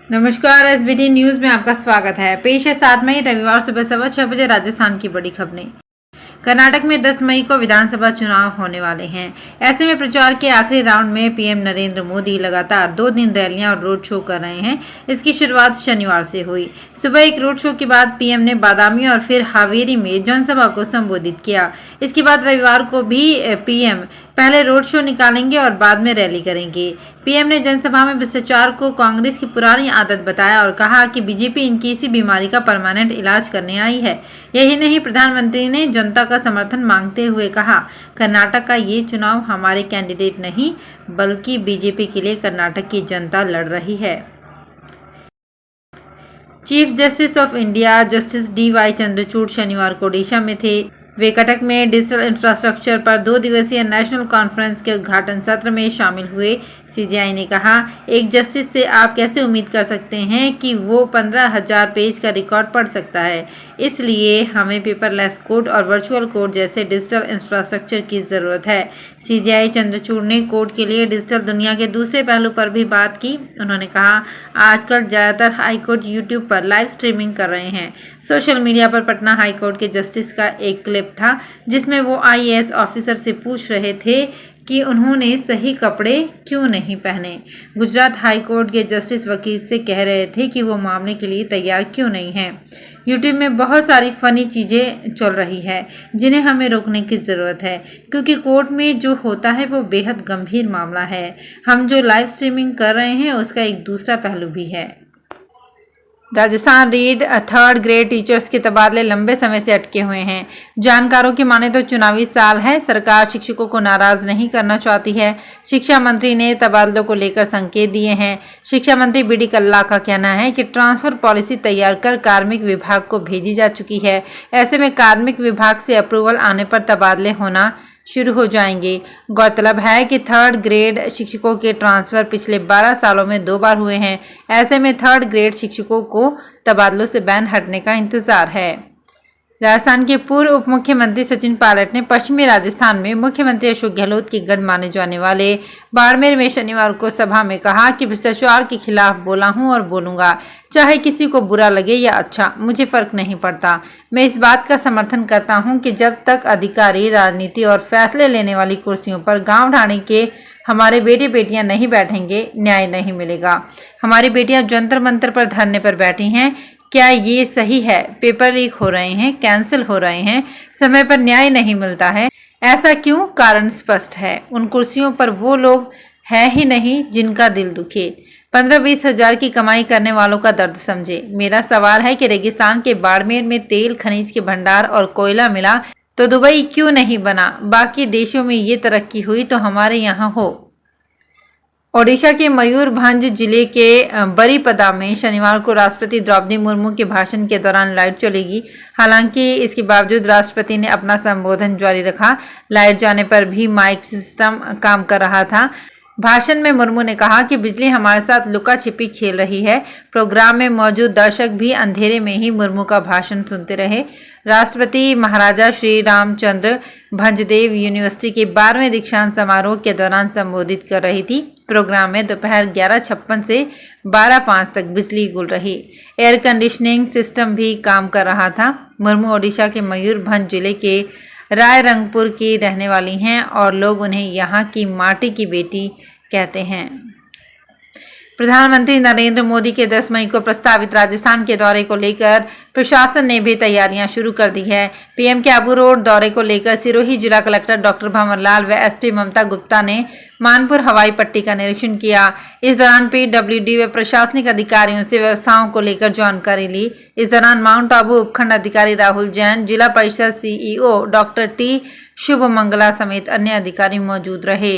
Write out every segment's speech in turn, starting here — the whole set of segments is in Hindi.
नमस्कार, एसबीटी न्यूज में आपका स्वागत है। पेश है 7 मई रविवार सुबह 6:15 बजे राजस्थान की बड़ी खबरें। कर्नाटक में 10 मई को विधानसभा चुनाव होने वाले हैं। ऐसे में प्रचार के आखिरी राउंड में पीएम नरेंद्र मोदी लगातार 2 दिन रैलियां और रोड शो कर रहे हैं। इसकी शुरुआत शनिवार से हुई। सुबह एक रोड शो के बाद पीएम ने बादामी और फिर हावेरी में जनसभा को संबोधित किया। इसके बाद रविवार को भी पीएम पहले रोड शो निकालेंगे और बाद में रैली करेंगे। पीएम ने जनसभा में भ्रष्टाचार को कांग्रेस की पुरानी आदत बताया और कहा कि बीजेपी इनकी इसी बीमारी का परमानेंट इलाज करने आई है। यही नहीं, प्रधानमंत्री ने जनता का समर्थन मांगते हुए कहा, कर्नाटक का ये चुनाव हमारे कैंडिडेट नहीं बल्कि बीजेपी के लिए कर्नाटक की जनता लड़ रही है। Chief justice of India justice DY Chandrachud शनिवार को ओडिशा में थे। वे कटक में डिजिटल इंफ्रास्ट्रक्चर पर 2 दिवसीय नेशनल कॉन्फ्रेंस के उद्घाटन सत्र में शामिल हुए। CJI ने कहा, एक जस्टिस से आप कैसे उम्मीद कर सकते हैं कि वो 15,000 पेज का रिकॉर्ड पढ़ सकता है। इसलिए हमें पेपरलेस कोर्ट और वर्चुअल कोर्ट जैसे डिजिटल इंफ्रास्ट्रक्चर की ज़रूरत है। CJI चंद्रचूड़ ने कोर्ट के लिए डिजिटल दुनिया के दूसरे पहलू पर भी बात की। उन्होंने कहा, आजकल ज़्यादातर हाईकोर्ट यूट्यूब पर लाइव स्ट्रीमिंग कर रहे हैं। सोशल मीडिया पर पटना हाईकोर्ट के जस्टिस का एक क्लिप था जिसमें वो IAS ऑफिसर से पूछ रहे थे कि उन्होंने सही कपड़े क्यों नहीं पहने। गुजरात हाईकोर्ट के जस्टिस वकील से कह रहे थे कि वो मामले के लिए तैयार क्यों नहीं हैं। यूट्यूब में बहुत सारी फनी चीज़ें चल रही है जिन्हें हमें रोकने की ज़रूरत है, क्योंकि कोर्ट में जो होता है वो बेहद गंभीर मामला है। हम जो लाइव स्ट्रीमिंग कर रहे हैं उसका एक दूसरा पहलू भी है। Rajasthan read 3rd grade teachers के तबादले लंबे समय से अटके हुए हैं। जानकारों की माने तो चुनावी साल है, सरकार शिक्षकों को नाराज नहीं करना चाहती है। शिक्षा मंत्री ने तबादलों को लेकर संकेत दिए हैं। शिक्षा मंत्री BD कल्ला का कहना है कि ट्रांसफर पॉलिसी तैयार कर कार्मिक विभाग को भेजी जा चुकी है। ऐसे में कार्मिक विभाग से अप्रूवल आने पर तबादले होना शुरू हो जाएंगे। गौरतलब है कि 3rd ग्रेड शिक्षकों के ट्रांसफर पिछले 12 सालों में 2 बार हुए हैं। ऐसे में 3rd ग्रेड शिक्षकों को तबादलों से बैन हटने का इंतजार है। राजस्थान के पूर्व उप मुख्यमंत्री सचिन पायलट ने पश्चिमी राजस्थान में मुख्यमंत्री अशोक गहलोत के गढ़ माने जाने वाले बाड़मेर में शनिवार को सभा में कहा कि भ्रष्टाचार के खिलाफ बोला हूं और बोलूंगा, चाहे किसी को बुरा लगे या अच्छा, मुझे फर्क नहीं पड़ता। मैं इस बात का समर्थन करता हूं कि जब तक अधिकारी राजनीति और फैसले लेने वाली कुर्सियों पर गाँव ढाणी के हमारे बेटे बेटियां नहीं बैठेंगे, न्याय नहीं मिलेगा। हमारी बेटियां जंतर मंतर पर धरने पर बैठी हैं। क्या ये सही है? पेपर लीक हो रहे हैं, कैंसिल हो रहे हैं, समय पर न्याय नहीं मिलता है। ऐसा क्यों? कारण स्पष्ट है, उन कुर्सियों पर वो लोग हैं ही नहीं जिनका दिल दुखे। 15-20 हजार की कमाई करने वालों का दर्द समझे। मेरा सवाल है कि रेगिस्तान के बाड़मेर में तेल खनिज के भंडार और कोयला मिला तो दुबई क्यों नहीं बना? बाकी देशों में ये तरक्की हुई तो हमारे यहाँ हो। ओडिशा के मयूरभंज जिले के बरीपदा में शनिवार को राष्ट्रपति द्रौपदी मुर्मू के भाषण के दौरान लाइट चलेगी। हालांकि इसके बावजूद राष्ट्रपति ने अपना संबोधन जारी रखा। लाइट जाने पर भी माइक सिस्टम काम कर रहा था। भाषण में मुर्मू ने कहा कि बिजली हमारे साथ लुका छिपी खेल रही है। प्रोग्राम में मौजूद दर्शक भी अंधेरे में ही मुर्मू का भाषण सुनते रहे। राष्ट्रपति महाराजा श्री रामचंद्र भंजदेव यूनिवर्सिटी के 12वें दीक्षांत समारोह के दौरान संबोधित कर रही थी। प्रोग्राम में दोपहर 11:56 से 12:05 तक बिजली गुल रही। एयर कंडीशनिंग सिस्टम भी काम कर रहा था। मुर्मू ओडिशा के मयूरभंज जिले के रायरंगपुर की रहने वाली हैं और लोग उन्हें यहाँ की माटी की बेटी कहते हैं। प्रधानमंत्री नरेंद्र मोदी के 10 मई को प्रस्तावित राजस्थान के दौरे को लेकर प्रशासन ने भी तैयारियां शुरू कर दी है। पीएम के आबू रोड दौरे को लेकर सिरोही जिला कलेक्टर डॉक्टर भंवरलाल व SP ममता गुप्ता ने मानपुर हवाई पट्टी का निरीक्षण किया। इस दौरान PWD व प्रशासनिक अधिकारियों से व्यवस्थाओं को लेकर जानकारी ली। इस दौरान माउंट आबू उपखंड अधिकारी राहुल जैन, जिला परिषद CEO डॉक्टर T शुभमंगला समेत अन्य अधिकारी मौजूद रहे।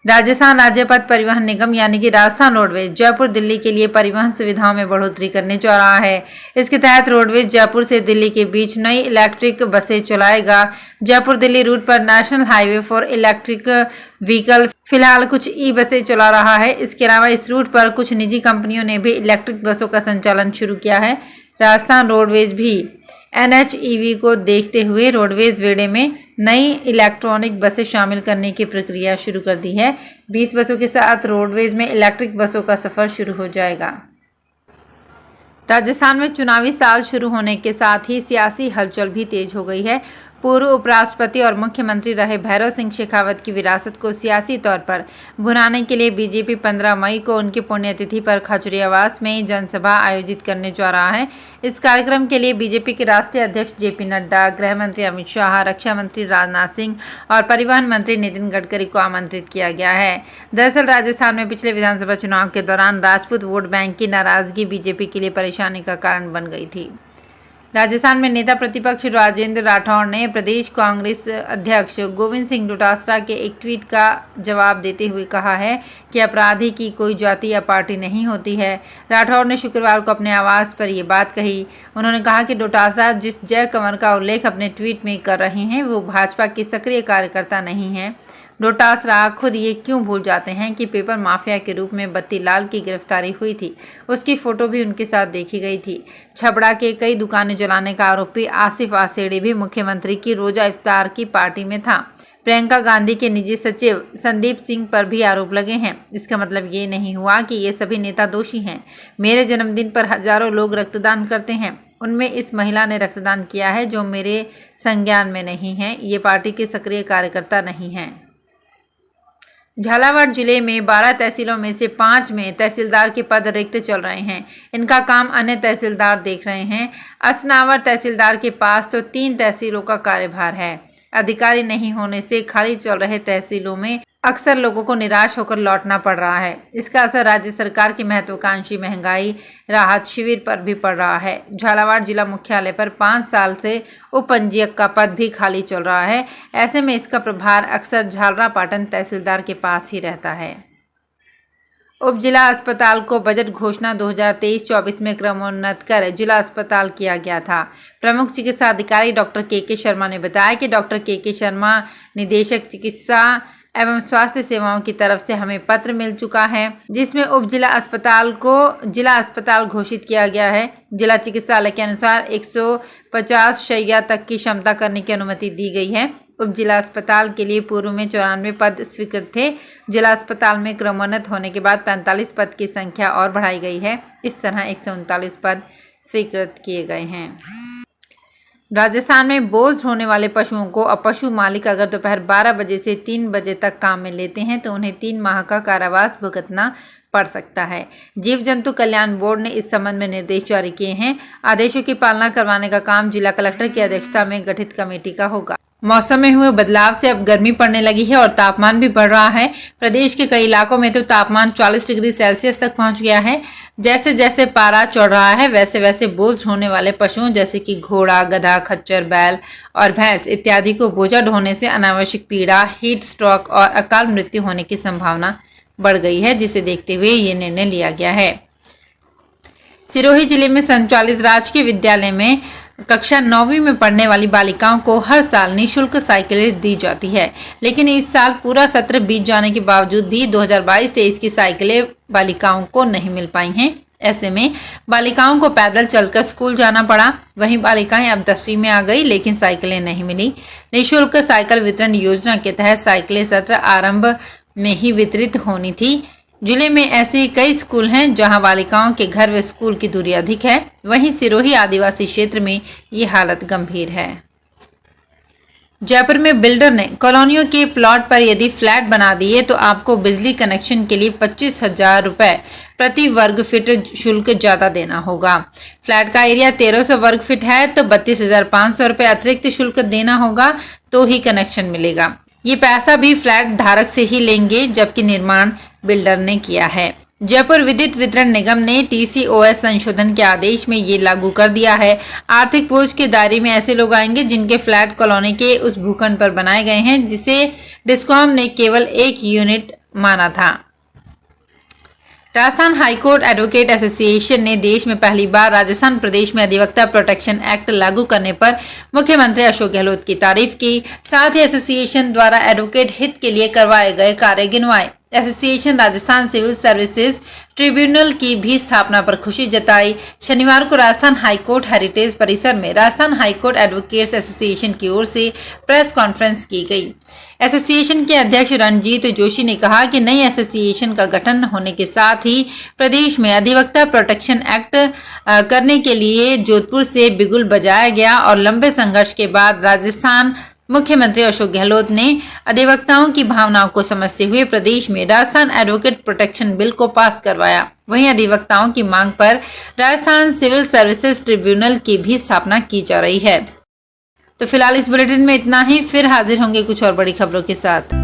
राजस्थान राज्य पथ परिवहन निगम यानी कि राजस्थान रोडवेज जयपुर दिल्ली के लिए परिवहन सुविधाओं में बढ़ोतरी करने जा रहा है। इसके तहत रोडवेज जयपुर से दिल्ली के बीच नई इलेक्ट्रिक बसें चलाएगा। जयपुर दिल्ली रूट पर national highway for electric vehicle फिलहाल कुछ बसें चला रहा है। इसके अलावा इस रूट पर कुछ निजी कंपनियों ने भी इलेक्ट्रिक बसों का संचालन शुरू किया है। राजस्थान रोडवेज भी NHEV को देखते हुए रोडवेज बेड़े में नई इलेक्ट्रॉनिक बसें शामिल करने की प्रक्रिया शुरू कर दी है। 20 बसों के साथ रोडवेज में इलेक्ट्रिक बसों का सफर शुरू हो जाएगा। राजस्थान में चुनावी साल शुरू होने के साथ ही सियासी हलचल भी तेज हो गई है। पूर्व उपराष्ट्रपति और मुख्यमंत्री रहे भैरव सिंह शेखावत की विरासत को सियासी तौर पर भुनाने के लिए बीजेपी 15 मई को उनकी पुण्यतिथि पर खजुरी आवास में जनसभा आयोजित करने जा रहा है। इस कार्यक्रम के लिए बीजेपी के राष्ट्रीय अध्यक्ष जेपी नड्डा, गृह मंत्री अमित शाह, रक्षा मंत्री राजनाथ सिंह और परिवहन मंत्री नितिन गडकरी को आमंत्रित किया गया है। दरअसल राजस्थान में पिछले विधानसभा चुनाव के दौरान राजपूत वोट बैंक की नाराजगी बीजेपी के लिए परेशानी का कारण बन गई थी। राजस्थान में नेता प्रतिपक्ष राजेंद्र राठौड़ ने प्रदेश कांग्रेस अध्यक्ष गोविंद सिंह डोटासरा के एक ट्वीट का जवाब देते हुए कहा है कि अपराधी की कोई जाति या पार्टी नहीं होती है। राठौड़ ने शुक्रवार को अपने आवास पर ये बात कही। उन्होंने कहा कि डोटासरा जिस जय कंवर का उल्लेख अपने ट्वीट में कर रहे हैं वो भाजपा के सक्रिय कार्यकर्ता नहीं है। डोटासरा खुद ये क्यों भूल जाते हैं कि पेपर माफिया के रूप में बत्ती लाल की गिरफ्तारी हुई थी, उसकी फोटो भी उनके साथ देखी गई थी। छबड़ा के कई दुकानें जलाने का आरोपी आसिफ आसेड़ी भी मुख्यमंत्री की रोजा इफ्तार की पार्टी में था। प्रियंका गांधी के निजी सचिव संदीप सिंह पर भी आरोप लगे हैं। इसका मतलब ये नहीं हुआ कि ये सभी नेता दोषी हैं। मेरे जन्मदिन पर हजारों लोग रक्तदान करते हैं, उनमें इस महिला ने रक्तदान किया है जो मेरे संज्ञान में नहीं है। ये पार्टी के सक्रिय कार्यकर्ता नहीं हैं। झालावाड़ जिले में 12 तहसीलों में से 5 में तहसीलदार के पद रिक्त चल रहे हैं। इनका काम अन्य तहसीलदार देख रहे हैं। असनावर तहसीलदार के पास तो 3 तहसीलों का कार्यभार है। अधिकारी नहीं होने से खाली चल रहे तहसीलों में अक्सर लोगों को निराश होकर लौटना पड़ रहा है। इसका असर राज्य सरकार की महत्वाकांक्षी महंगाई राहत शिविर पर भी पड़ रहा है। झालावाड़ जिला मुख्यालय पर 5 साल से उप पंजीयक का पद भी खाली चल रहा है। ऐसे में इसका प्रभार अक्सर झालरापाटन तहसीलदार के पास ही रहता है। उप जिला अस्पताल को बजट घोषणा 2023-24 में क्रमोन्नत कर जिला अस्पताल किया गया था। प्रमुख चिकित्सा अधिकारी डॉक्टर के शर्मा ने बताया कि डॉक्टर के शर्मा निदेशक चिकित्सा एवं स्वास्थ्य सेवाओं की तरफ से हमें पत्र मिल चुका है जिसमें उप जिला अस्पताल को जिला अस्पताल घोषित किया गया है। जिला चिकित्सालय के अनुसार 150 शैय्या तक की क्षमता करने की अनुमति दी गई है। उप जिला अस्पताल के लिए पूर्व में 94 पद स्वीकृत थे। जिला अस्पताल में क्रमोन्नत होने के बाद 45 पद की संख्या और बढ़ाई गई है। इस तरह 139 पद स्वीकृत किए गए हैं। राजस्थान में बोझ ढोने वाले पशुओं को अब पशु मालिक अगर दोपहर 12 बजे से 3 बजे तक काम में लेते हैं तो उन्हें 3 माह का कारावास भुगतना पड़ सकता है। जीव जंतु कल्याण बोर्ड ने इस संबंध में निर्देश जारी किए हैं। आदेशों की पालना करवाने का काम जिला कलेक्टर की अध्यक्षता में गठित कमेटी का होगा। मौसम में हुए बदलाव से अब गर्मी पड़ने लगी है और तापमान भी बढ़ रहा है। प्रदेश के कई इलाकों में तो तापमान 40 डिग्री सेल्सियस तक पहुंच गया है। जैसे जैसे पारा चढ़ रहा है वैसे वैसे बोझ ढोने वाले पशुओं जैसे कि घोड़ा, गधा, खच्चर, बैल और भैंस इत्यादि को बोझा ढोने से अनावश्यक पीड़ा, हीट स्ट्रोक और अकाल मृत्यु होने की संभावना बढ़ गई है, जिसे देखते हुए ये निर्णय लिया गया है। सिरोही जिले में संचालित राजकीय विद्यालय में कक्षा 9वीं में पढ़ने वाली बालिकाओं को हर साल निःशुल्क साइकिलें दी जाती है, लेकिन इस साल पूरा सत्र बीत जाने के बावजूद भी 2022-23 की साइकिलें बालिकाओं को नहीं मिल पाई हैं। ऐसे में बालिकाओं को पैदल चलकर स्कूल जाना पड़ा। वहीं बालिकाएं अब 10वीं में आ गई लेकिन साइकिलें नहीं मिली। निःशुल्क साइकिल वितरण योजना के तहत साइकिलें सत्र आरंभ में ही वितरित होनी थी। जिले में ऐसे कई स्कूल हैं जहां बालिकाओं के घर व स्कूल की दूरी अधिक है। वहीं सिरोही आदिवासी क्षेत्र में ये हालत गंभीर है। जयपुर में बिल्डर ने कॉलोनियों के प्लॉट पर यदि फ्लैट बना दिए तो आपको बिजली कनेक्शन के लिए 25,000 रुपए प्रति वर्ग फीट शुल्क ज्यादा देना होगा। फ्लैट का एरिया 1300 वर्ग फीट है तो 32,500 रुपए अतिरिक्त शुल्क देना होगा तो ही कनेक्शन मिलेगा। ये पैसा भी फ्लैट धारक से ही लेंगे, जबकि निर्माण बिल्डर ने किया है। जयपुर विद्युत वितरण निगम ने TCOS संशोधन के आदेश में ये लागू कर दिया है। आर्थिक बोझ के दायरे में ऐसे लोग आएंगे जिनके फ्लैट कॉलोनी के उस भूखंड पर बनाए गए हैं जिसे डिस्कॉम ने केवल 1 यूनिट माना था। राजस्थान हाईकोर्ट एडवोकेट एसोसिएशन ने देश में पहली बार राजस्थान प्रदेश में अधिवक्ता प्रोटेक्शन एक्ट लागू करने पर मुख्यमंत्री अशोक गहलोत की तारीफ की। साथ ही एसोसिएशन द्वारा एडवोकेट हित के लिए करवाए गए कार्य गिनवाए। Association Rajasthan civil services tribunal की भी स्थापना पर खुशी जताई। शनिवार को राजस्थान हाईकोर्ट हेरिटेज परिसर में राजस्थान हाईकोर्ट एडवोकेट्स एसोसिएशन की ओर से प्रेस कॉन्फ्रेंस की गई। एसोसिएशन के अध्यक्ष रणजीत जोशी ने कहा कि नई एसोसिएशन का गठन होने के साथ ही प्रदेश में अधिवक्ता प्रोटेक्शन एक्ट करने के लिए जोधपुर से बिगुल बजाया गया और लंबे संघर्ष के बाद राजस्थान मुख्यमंत्री अशोक गहलोत ने अधिवक्ताओं की भावनाओं को समझते हुए प्रदेश में राजस्थान एडवोकेट प्रोटेक्शन बिल को पास करवाया। वहीं अधिवक्ताओं की मांग पर राजस्थान सिविल सर्विसेज ट्रिब्यूनल की भी स्थापना की जा रही है। तो फिलहाल इस बुलेटिन में इतना ही, फिर हाजिर होंगे कुछ और बड़ी खबरों के साथ।